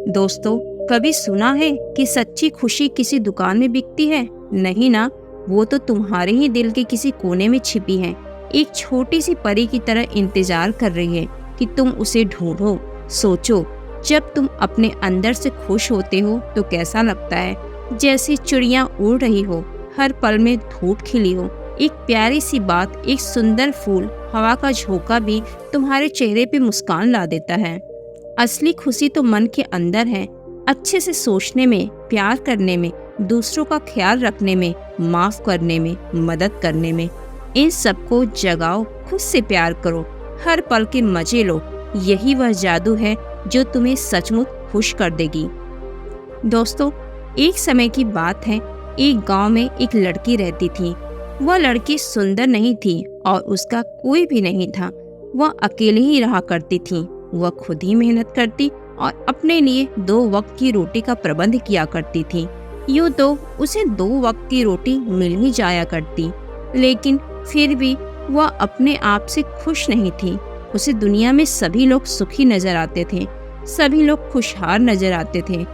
दोस्तों, कभी सुना है कि सच्ची खुशी किसी दुकान में बिकती है? नहीं ना, वो तो तुम्हारे ही दिल के किसी कोने में छिपी है। एक छोटी सी परी की तरह इंतजार कर रही है कि तुम उसे ढूंढो। सोचो, जब तुम अपने अंदर से खुश होते हो तो कैसा लगता है? जैसे चिड़िया उड़ रही हो, हर पल में धूप खिली हो। एक प्यारी सी बात, एक सुंदर फूल, हवा का झोंका भी तुम्हारे चेहरे पे मुस्कान ला देता है। असली खुशी तो मन के अंदर है, अच्छे से सोचने में, प्यार करने में, दूसरों का ख्याल रखने में, माफ करने में, मदद करने में। इन सबको जगाओ, खुद से प्यार करो, हर पल के मजे लो। यही वह जादू है जो तुम्हें सचमुच खुश कर देगी। दोस्तों, एक समय की बात है, एक गांव में एक लड़की रहती थी। वह लड़की सुंदर नहीं थी और उसका कोई भी नहीं था। वह अकेली ही रहा करती थी। वह खुद ही मेहनत करती और अपने लिए 2 वक्त की रोटी का प्रबंध किया करती थी। यूँ तो उसे 2 वक्त की रोटी मिल ही जाया करती, लेकिन फिर भी वह अपने आप से खुश नहीं थी। उसे दुनिया में सभी लोग सुखी नजर आते थे, सभी लोग खुशहाल नजर आते थे।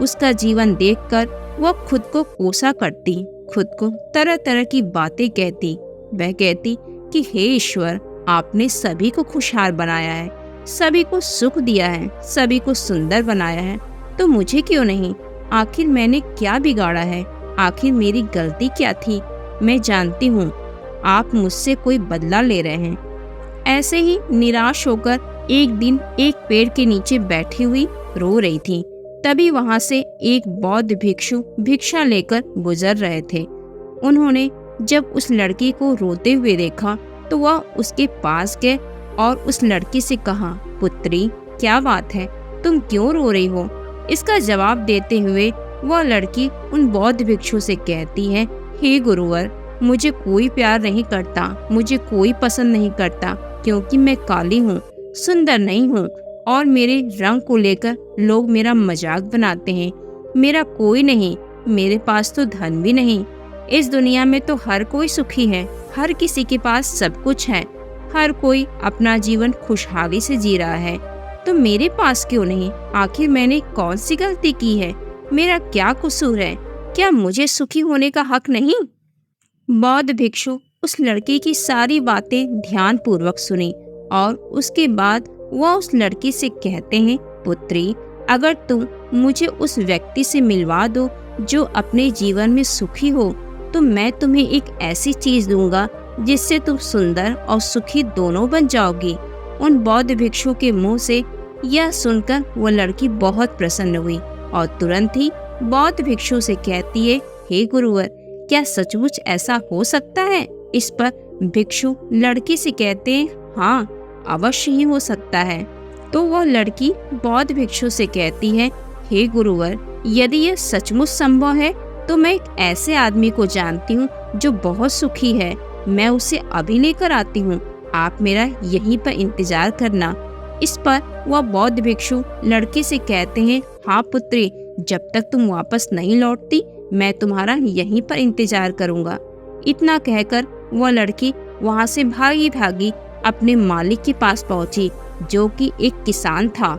उसका जीवन देखकर वह खुद को कोसा करती, खुद को तरह तरह की बातें कहती। वह कहती कि हे ईश्वर, आपने सभी को खुशहाल बनाया है, सभी को सुख दिया है, सभी को सुंदर बनाया है, तो मुझे क्यों नहीं? आखिर मैंने क्या बिगाड़ा है? आखिर मेरी गलती क्या थी? मैं जानती हूँ आप मुझसे कोई बदला ले रहे हैं। ऐसे ही निराश होकर एक दिन एक पेड़ के नीचे बैठी हुई रो रही थी। तभी वहां से एक बौद्ध भिक्षु भिक्षा लेकर गुजर रहे थे। उन्होंने जब उस लड़की को रोते हुए देखा तो वह उसके पास गए और उस लड़की से कहा, पुत्री, क्या बात है, तुम क्यों रो रही हो? इसका जवाब देते हुए वह लड़की उन बौद्ध भिक्षु से कहती है, हे गुरुवर, मुझे कोई प्यार नहीं करता, मुझे कोई पसंद नहीं करता, क्योंकि मैं काली हूँ, सुंदर नहीं हूँ और मेरे रंग को लेकर लोग मेरा मजाक बनाते हैं। मेरा कोई नहीं, मेरे पास तो धन भी नहीं। इस दुनिया में तो हर कोई सुखी है, हर किसी के पास सब कुछ है, हर कोई अपना जीवन खुशहाली से जी रहा है, तो मेरे पास क्यों नहीं? आखिर मैंने कौन सी गलती की है? मेरा क्या कसूर है? क्या मुझे सुखी होने का हक नहीं? बौद्ध भिक्षु उस लड़की की सारी बातें ध्यान पूर्वक सुनी और उसके बाद वह उस लड़की से कहते हैं, पुत्री, अगर तुम मुझे उस व्यक्ति से मिलवा दो जो अपने जीवन में सुखी हो, तो मैं तुम्हें एक ऐसी चीज दूंगा जिससे तुम सुंदर और सुखी दोनों बन जाओगी। उन बौद्ध भिक्षु के मुंह से यह सुनकर वह लड़की बहुत प्रसन्न हुई और तुरंत ही बौद्ध भिक्षु से कहती है, हे गुरुवर, क्या सचमुच ऐसा हो सकता है? इस पर भिक्षु लड़की से कहते हैं, हाँ, अवश्य ही हो सकता है। तो वह लड़की बौद्ध भिक्षु से कहती है, हे गुरुवर, यदि यह सचमुच संभव है तो मैं एक ऐसे आदमी को जानती हूँ जो बहुत सुखी है। मैं उसे अभी लेकर आती हूँ, आप मेरा यहीं पर इंतजार करना। इस पर वह बौद्ध भिक्षु लड़की से कहते हैं, हाँ पुत्री, जब तक तुम वापस नहीं लौटती मैं तुम्हारा यहीं पर इंतजार करूँगा। इतना कहकर वह लड़की वहाँ से भागी भागी अपने मालिक के पास पहुँची, जो कि एक किसान था।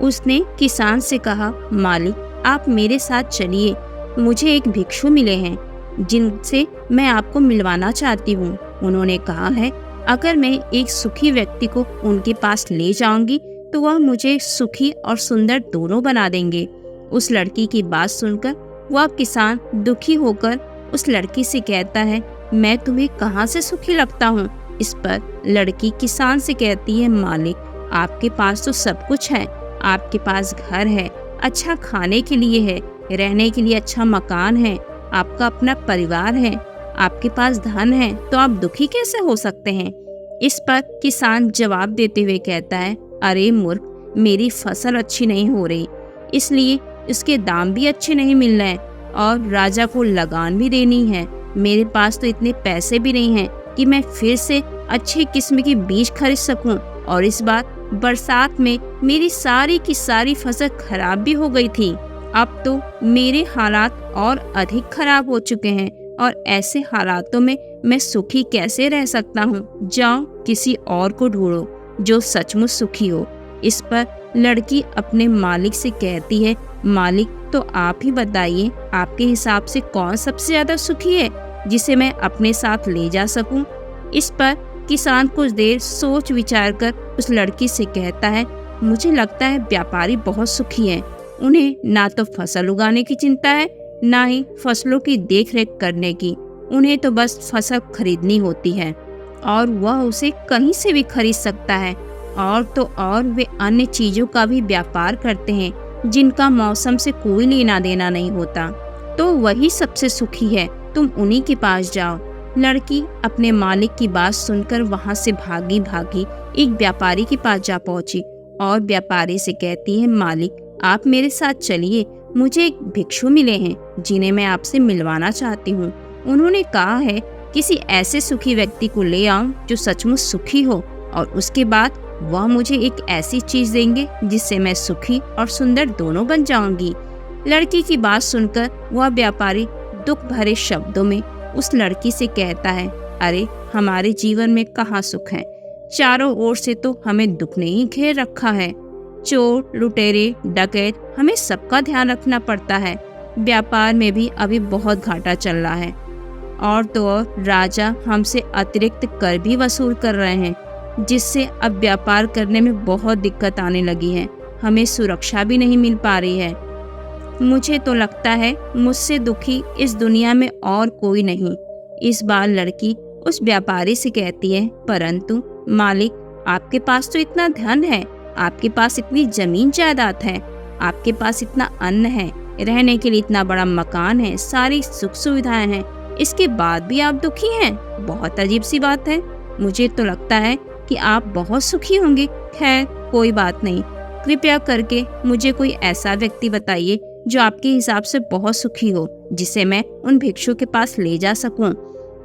उसने किसान से कहा, मालिक, आप मेरे साथ चलिए, मुझे एक भिक्षु मिले हैं जिनसे मैं आपको मिलवाना चाहती हूँ। उन्होंने कहा है, अगर मैं एक सुखी व्यक्ति को उनके पास ले जाऊंगी तो वह मुझे सुखी और सुंदर दोनों बना देंगे। उस लड़की की बात सुनकर वह किसान दुखी होकर उस लड़की से कहता है, मैं तुम्हें कहाँ से सुखी लगता हूँ? इस पर लड़की किसान से कहती है, मालिक, आपके पास तो सब कुछ है, आपके पास घर है, अच्छा खाने के लिए है, रहने के लिए अच्छा मकान है, आपका अपना परिवार है, आपके पास धन है, तो आप दुखी कैसे हो सकते हैं? इस पर किसान जवाब देते हुए कहता है, अरे मूर्ख, मेरी फसल अच्छी नहीं हो रही, इसलिए इसके दाम भी अच्छे नहीं मिल रहे और राजा को लगान भी देनी है। मेरे पास तो इतने पैसे भी नहीं हैं कि मैं फिर से अच्छी किस्म के बीज खरीद सकूं, और इस बार बरसात में मेरी सारी की सारी फसल खराब भी हो गई थी। अब तो मेरे हालात और अधिक खराब हो चुके हैं और ऐसे हालातों में मैं सुखी कैसे रह सकता हूँ? जाओ किसी और को ढूंढो जो सचमुच सुखी हो। इस पर लड़की अपने मालिक से कहती है, मालिक तो आप ही बताइए, आपके हिसाब से कौन सबसे ज्यादा सुखी है जिसे मैं अपने साथ ले जा सकूं। इस पर किसान कुछ देर सोच विचार कर उस लड़की से कहता है, मुझे लगता है व्यापारी बहुत सुखी हैं। उन्हें ना तो फसल उगाने की चिंता है, ना ही फसलों की देखरेख करने की। उन्हें तो बस फसल खरीदनी होती है और वह उसे कहीं से भी खरीद सकता है। और तो और वे अन्य चीजों का भी व्यापार करते हैं जिनका मौसम से कोई लेना देना नहीं होता। तो वही सबसे सुखी है, तुम उन्हीं के पास जाओ। लड़की अपने मालिक की बात सुनकर वहां से भागी भागी एक व्यापारी के पास जा पहुंची और व्यापारी से कहती है, मालिक आप मेरे साथ चलिए, मुझे एक भिक्षु मिले हैं जिन्हें मैं आपसे मिलवाना चाहती हूँ। उन्होंने कहा है किसी ऐसे सुखी व्यक्ति को ले आऊं जो सचमुच सुखी हो और उसके बाद वह मुझे एक ऐसी चीज देंगे जिससे मैं सुखी और सुंदर दोनों बन जाऊंगी। लड़की की बात सुनकर वह व्यापारी दुख भरे शब्दों में उस लड़की से कहता है, अरे हमारे जीवन में कहाँ सुख है, चारों ओर से तो हमें दुख ने ही घेर रखा है। चोर, लुटेरे, डकैत, हमें सबका ध्यान रखना पड़ता है। व्यापार में भी अभी बहुत घाटा चल रहा है और तो और राजा हमसे अतिरिक्त कर भी वसूल कर रहे हैं, जिससे अब व्यापार करने में बहुत दिक्कत आने लगी है। हमें सुरक्षा भी नहीं मिल पा रही है। मुझे तो लगता है मुझसे दुखी इस दुनिया में और कोई नहीं। इस बार लड़की उस व्यापारी से कहती है, परंतु मालिक आपके पास तो इतना धन है, आपके पास इतनी जमीन जायदाद है, आपके पास इतना अन्न है, रहने के लिए इतना बड़ा मकान है, सारी सुख सुविधाएं हैं, इसके बाद भी आप दुखी हैं। बहुत अजीब सी बात है। मुझे तो लगता है कि आप बहुत सुखी होंगे। खैर कोई बात नहीं, कृपया करके मुझे कोई ऐसा व्यक्ति बताइए जो आपके हिसाब से बहुत सुखी हो, जिसे मैं उन भिक्षु के पास ले जा सकूं।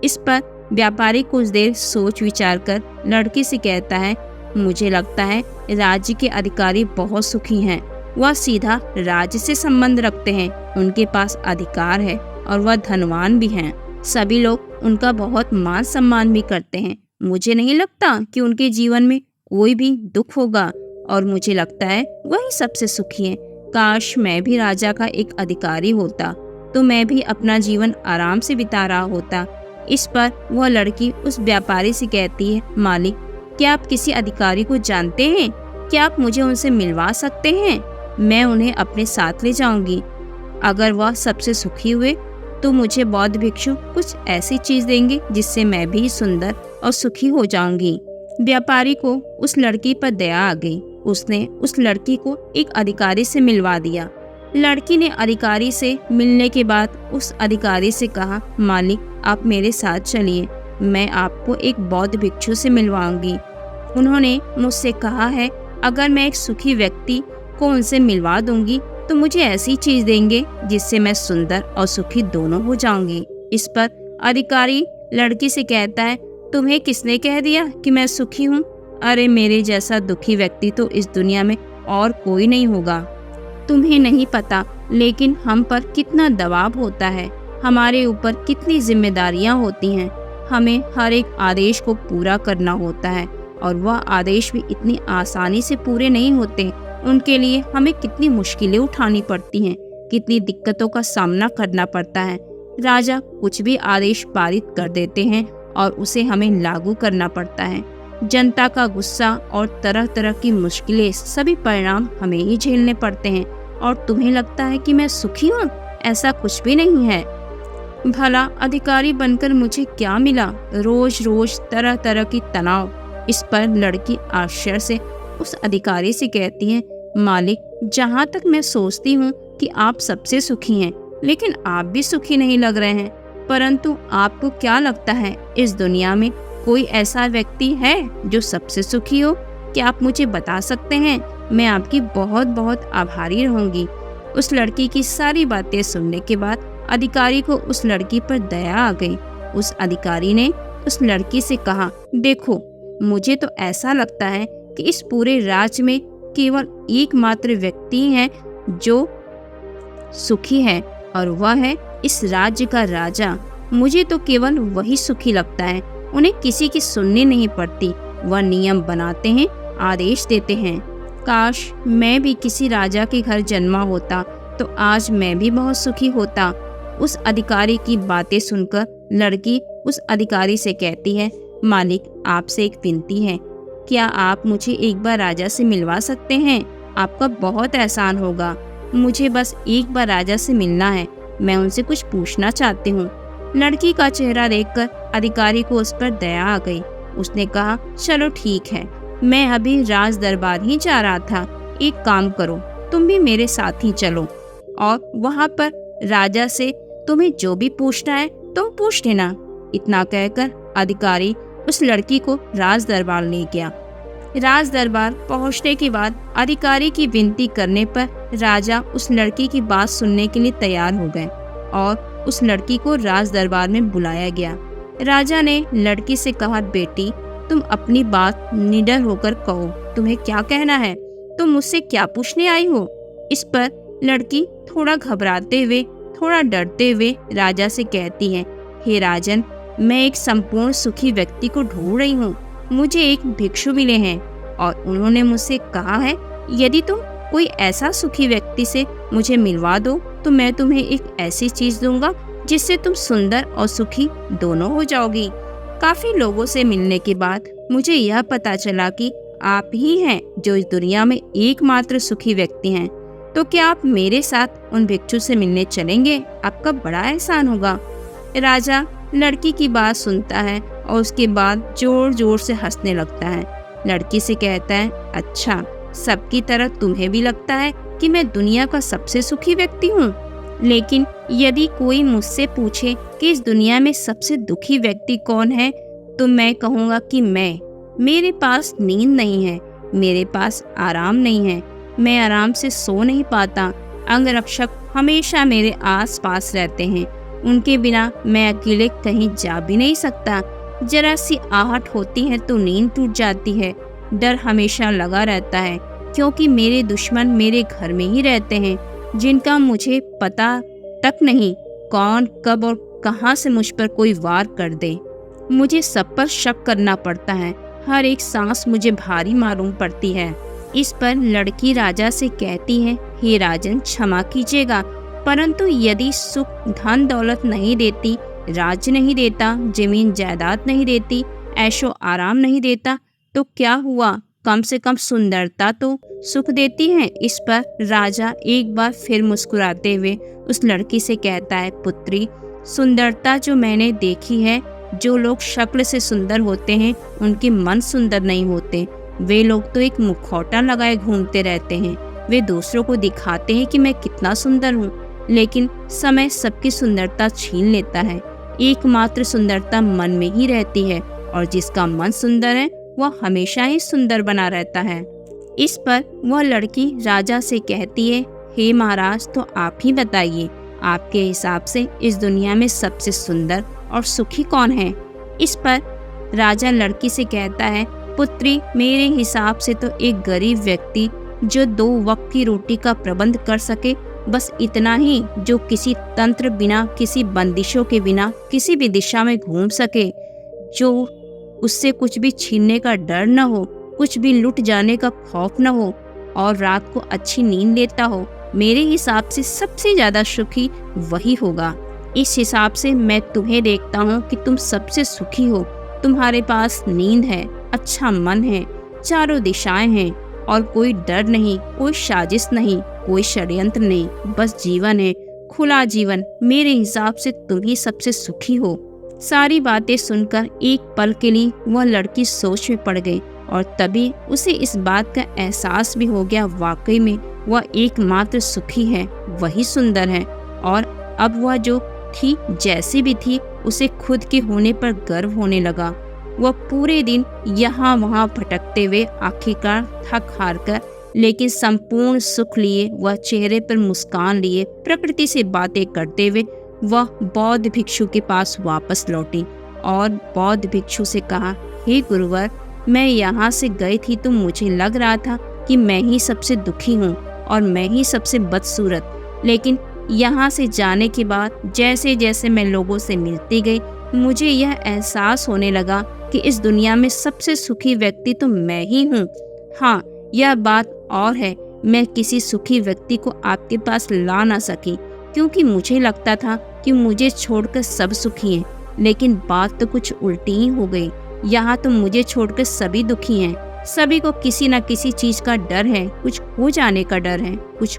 इस पर व्यापारी कुछ देर सोच विचार कर लड़की से कहता है, मुझे लगता है राज्य के अधिकारी बहुत सुखी हैं। वह सीधा राज्य से संबंध रखते हैं, उनके पास अधिकार है और वह धनवान भी हैं। सभी लोग उनका बहुत मान सम्मान भी करते हैं। मुझे नहीं लगता कि उनके जीवन में कोई भी दुख होगा और मुझे लगता है वही सबसे सुखी है। काश मैं भी राजा का एक अधिकारी होता तो मैं भी अपना जीवन आराम से बिता रहा होता। इस पर वह लड़की उस व्यापारी से कहती है, मालिक क्या आप किसी अधिकारी को जानते हैं? क्या आप मुझे उनसे मिलवा सकते हैं? मैं उन्हें अपने साथ ले जाऊंगी। अगर वह सबसे सुखी हुए तो मुझे बौद्ध भिक्षु कुछ ऐसी चीज देंगे जिससे मैं भी सुंदर और सुखी हो जाऊंगी। व्यापारी को उस लड़की पर दया आ गई। उसने उस लड़की को एक अधिकारी से मिलवा दिया। लड़की ने अधिकारी से मिलने के बाद उस अधिकारी से कहा, मालिक आप मेरे साथ चलिए, मैं आपको एक बौद्ध भिक्षु से मिलवाऊंगी। उन्होंने मुझसे कहा है अगर मैं एक सुखी व्यक्ति को उनसे मिलवा दूंगी तो मुझे ऐसी चीज देंगे जिससे मैं सुंदर और सुखी दोनों हो जाऊंगी। इस पर अधिकारी लड़की से कहता है, तुम्हें किसने कह दिया कि मैं सुखी हूँ? अरे मेरे जैसा दुखी व्यक्ति तो इस दुनिया में और कोई नहीं होगा। तुम्हें नहीं पता लेकिन हम पर कितना दबाव होता है, हमारे ऊपर कितनी जिम्मेदारियां होती हैं। हमें हर एक आदेश को पूरा करना होता है और वह आदेश भी इतनी आसानी से पूरे नहीं होते। उनके लिए हमें कितनी मुश्किलें उठानी पड़ती हैं, कितनी दिक्कतों का सामना करना पड़ता है। राजा कुछ भी आदेश पारित कर देते हैं और उसे हमें लागू करना पड़ता है। जनता का गुस्सा और तरह तरह की मुश्किलें, सभी परिणाम हमें ही झेलने पड़ते हैं। और तुम्हें लगता है कि मैं सुखी हूँ? ऐसा कुछ भी नहीं है। भला अधिकारी बनकर मुझे क्या मिला? रोज रोज तरह तरह की तनाव। इस पर लड़की आश्चर्य से उस अधिकारी से कहती है, मालिक जहाँ तक मैं सोचती हूँ कि आप सबसे सुखी हैं, लेकिन आप भी सुखी नहीं लग रहे हैं। परंतु आपको क्या लगता है इस दुनिया में कोई ऐसा व्यक्ति है जो सबसे सुखी हो? क्या आप मुझे बता सकते हैं? मैं आपकी बहुत बहुत आभारी रहूंगी। उस लड़की की सारी बातें सुनने के बाद अधिकारी को उस लड़की पर दया आ गई। उस अधिकारी ने उस लड़की से कहा, देखो मुझे तो ऐसा लगता है कि इस पूरे राज्य में केवल एकमात्र व्यक्ति है जो सुखी है और वह है इस राज्य का राजा। मुझे तो केवल वही सुखी लगता है। उन्हें किसी की सुननी नहीं पड़ती। वह नियम बनाते हैं, आदेश देते हैं। काश मैं भी किसी राजा के घर जन्मा होता तो आज मैं भी बहुत सुखी होता। उस अधिकारी की बातें सुनकर लड़की उस अधिकारी से कहती है, मालिक आपसे एक विनती है, क्या आप मुझे एक बार राजा से मिलवा सकते हैं? आपका बहुत एहसान होगा। मुझे बस एक बार राजा से मिलना है, मैं उनसे कुछ पूछना चाहती हूँ। लड़की का चेहरा देखकर अधिकारी को उस पर दया आ गई। उसने कहा, चलो ठीक है, मैं अभी राज दरबार ही जा रहा था। एक काम करो, तुम भी मेरे साथ ही चलो और वहाँ पर राजा से तुम्हें जो भी पूछना है तुम पूछ लेना। इतना कहकर अधिकारी उस लड़की को राज दरबार ले गया। राज दरबार पहुंचने के बाद अधिकारी की विनती करने पर राजा उस लड़की की बात सुनने के लिए तैयार हो गए और उस लड़की को राज दरबार में बुलाया गया। राजा ने लड़की से कहा, बेटी तुम अपनी बात निडर होकर कहो, तुम्हें क्या कहना है, तुम मुझसे क्या पूछने आई हो? इस पर लड़की थोड़ा घबराते हुए, थोड़ा डरते हुए राजा से कहती है, हे राजन, मैं एक संपूर्ण सुखी व्यक्ति को ढूंढ रही हूँ। मुझे एक भिक्षु मिले हैं और उन्होंने मुझसे कहा है, यदि तुम कोई ऐसा सुखी व्यक्ति से मुझे मिलवा दो तो मैं तुम्हें एक ऐसी चीज दूंगा जिससे तुम सुंदर और सुखी दोनों हो जाओगी। काफी लोगों से मिलने के बाद मुझे यह पता चला कि आप ही हैं जो इस दुनिया में एकमात्र सुखी व्यक्ति हैं। तो क्या आप मेरे साथ उन भिक्षु से मिलने चलेंगे? आपका बड़ा एहसान होगा। राजा लड़की की बात सुनता है और उसके बाद जोर जोर से हंसने लगता है। लड़की से कहता है, अच्छा, सबकी तरह तुम्हें भी लगता है कि मैं दुनिया का सबसे सुखी व्यक्ति हूँ? लेकिन यदि कोई मुझसे पूछे कि इस दुनिया में सबसे दुखी व्यक्ति कौन है तो मैं कहूँगा कि मेरे पास नींद नहीं है, मेरे पास आराम नहीं है, मैं आराम से सो नहीं पाता। अंगरक्षक हमेशा मेरे आस पास रहते हैं, उनके बिना मैं अकेले कहीं जा भी नहीं सकता। जरा सी आहट होती है तो नींद टूट जाती है। डर हमेशा लगा रहता है क्योंकि मेरे दुश्मन मेरे घर में ही रहते हैं, जिनका मुझे पता तक नहीं कौन कब और कहां से मुझ पर कोई वार कर दे। मुझे सब पर शक करना पड़ता है, हर एक सांस मुझे भारी मालूम पड़ती है। इस पर लड़की राजा से कहती है, हे राजन, क्षमा कीजिएगा, परंतु यदि सुख धन दौलत नहीं देती, राज्य नहीं देता, जमीन जायदाद नहीं देती, ऐशो आराम नहीं देता, तो क्या हुआ, कम से कम सुंदरता तो सुख देती है। इस पर राजा एक बार फिर मुस्कुराते हुए उस लड़की से कहता है, पुत्री, सुंदरता जो मैंने देखी है, जो लोग शक्ल से सुंदर होते हैं उनके मन सुंदर नहीं होते। वे लोग तो एक मुखौटा लगाए घूमते रहते हैं। वे दूसरों को दिखाते हैं कि मैं कितना सुंदर हूँ, लेकिन समय सबकी सुंदरता छीन लेता है। एकमात्र सुंदरता मन में ही रहती है और जिसका मन सुंदर है वह हमेशा ही सुंदर बना रहता है। इस पर वह लड़की राजा से कहती है, हे महाराज, तो आप ही बताइए, आपके हिसाब से इस दुनिया में सबसे सुंदर और सुखी कौन है? इस पर राजा लड़की से कहता है, पुत्री, मेरे हिसाब से तो एक गरीब व्यक्ति जो 2 वक्त की रोटी का प्रबंध कर सके, बस इतना ही, जो किसी तंत्र बिना, किसी बंदिशों के बिना किसी भी दिशा में घूम सके, जो उससे कुछ भी छीनने का डर न हो, कुछ भी लुट जाने का खौफ न हो और रात को अच्छी नींद लेता हो। मेरे हिसाब से सबसे ज्यादा सुखी वही होगा। इस हिसाब से मैं तुम्हें देखता हूँ कि तुम सबसे सुखी हो। तुम्हारे पास नींद है, अच्छा मन है, चारों दिशाएं हैं और कोई डर नहीं, कोई साजिश नहीं, कोई षड्यंत्र नहीं, बस जीवन है, खुला जीवन। मेरे हिसाब से तुम ही सबसे सुखी हो। सारी बातें सुनकर एक पल के लिए वह लड़की सोच में पड़ गई और तभी उसे इस बात का एहसास भी हो गया, वाकई में वह एकमात्र सुखी है, वही सुंदर है। और अब वह जो थी, जैसी भी थी, उसे खुद के होने पर गर्व होने लगा। वह पूरे दिन यहाँ वहाँ भटकते हुए आखिरकार थक हार कर, लेकिन संपूर्ण सुख लिए, वह चेहरे पर मुस्कान लिए, प्रकृति से बातें करते हुए वह बौद्ध भिक्षु के पास वापस लौटी और बौद्ध भिक्षु से कहा, हे गुरुवर, मैं यहाँ से गई थी तो मुझे लग रहा था कि मैं ही सबसे दुखी हूँ और मैं ही सबसे बदसूरत, लेकिन यहाँ से जाने के बाद जैसे जैसे मैं लोगों से मिलती गई, मुझे यह एहसास होने लगा कि इस दुनिया में सबसे सुखी व्यक्ति तो मैं ही हूँ। हाँ, यह बात और है, मैं किसी सुखी व्यक्ति को आपके पास ला ना सकी, क्योंकि मुझे लगता था कि मुझे छोड़कर सब सुखी हैं, लेकिन बात तो कुछ उल्टी ही हो गई। यहाँ तो मुझे छोड़कर सभी दुखी हैं। सभी को किसी न किसी चीज का डर है, कुछ हो जाने का डर है, कुछ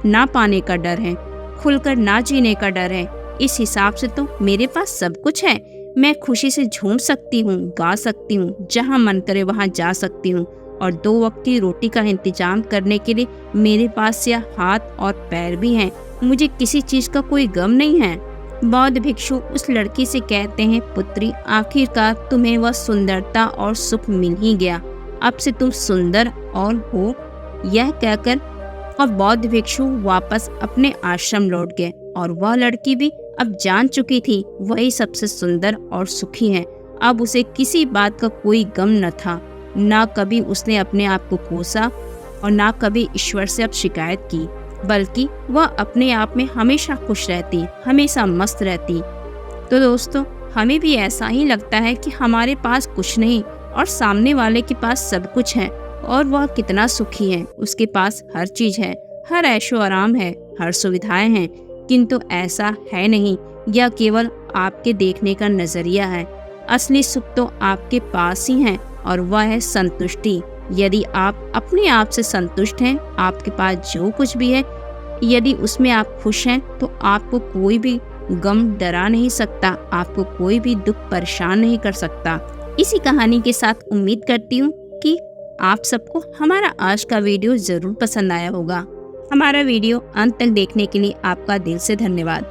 ना पाने का डर है, खुलकर ना जीने का डर है। इस हिसाब से तो मेरे पास सब कुछ है। मैं खुशी से झूम सकती हूँ, गा सकती हूँ, जहाँ मन करे वहाँ जा सकती हूँ, और 2 वक्त की रोटी का इंतजाम करने के लिए मेरे पास यह हाथ और पैर भी हैं। मुझे किसी चीज का कोई गम नहीं है। बौद्ध भिक्षु उस लड़की से कहते हैं, पुत्री, आखिरकार तुम्हें वह सुंदरता और सुख मिल ही गया। अब से तुम सुंदर और हो। यह कहकर और बौद्ध भिक्षु वापस अपने आश्रम लौट गए, और वह लड़की भी अब जान चुकी थी वही सबसे सुंदर और सुखी है। अब उसे किसी बात का कोई गम न था। ना कभी उसने अपने आप को कोसा और ना कभी ईश्वर से अब शिकायत की, बल्कि वह अपने आप में हमेशा खुश रहती, हमेशा मस्त रहती। तो दोस्तों, हमें भी ऐसा ही लगता है कि हमारे पास कुछ नहीं और सामने वाले के पास सब कुछ है, और वह कितना सुखी है। उसके पास हर चीज है, हर ऐशो आराम है, हर सुविधाएं हैं। किंतु ऐसा है नहीं। यह केवल आपके देखने का नजरिया है। असली सुख तो आपके पास ही है, और वह है संतुष्टि। यदि आप अपने आप से संतुष्ट हैं, आपके पास जो कुछ भी है, यदि उसमें आप खुश हैं, तो आपको कोई भी गम डरा नहीं सकता, आपको कोई भी दुख परेशान नहीं कर सकता। इसी कहानी के साथ उम्मीद करती हूँ कि आप सबको हमारा आज का वीडियो जरूर पसंद आया होगा। हमारा वीडियो अंत तक देखने के लिए आपका दिल से धन्यवाद।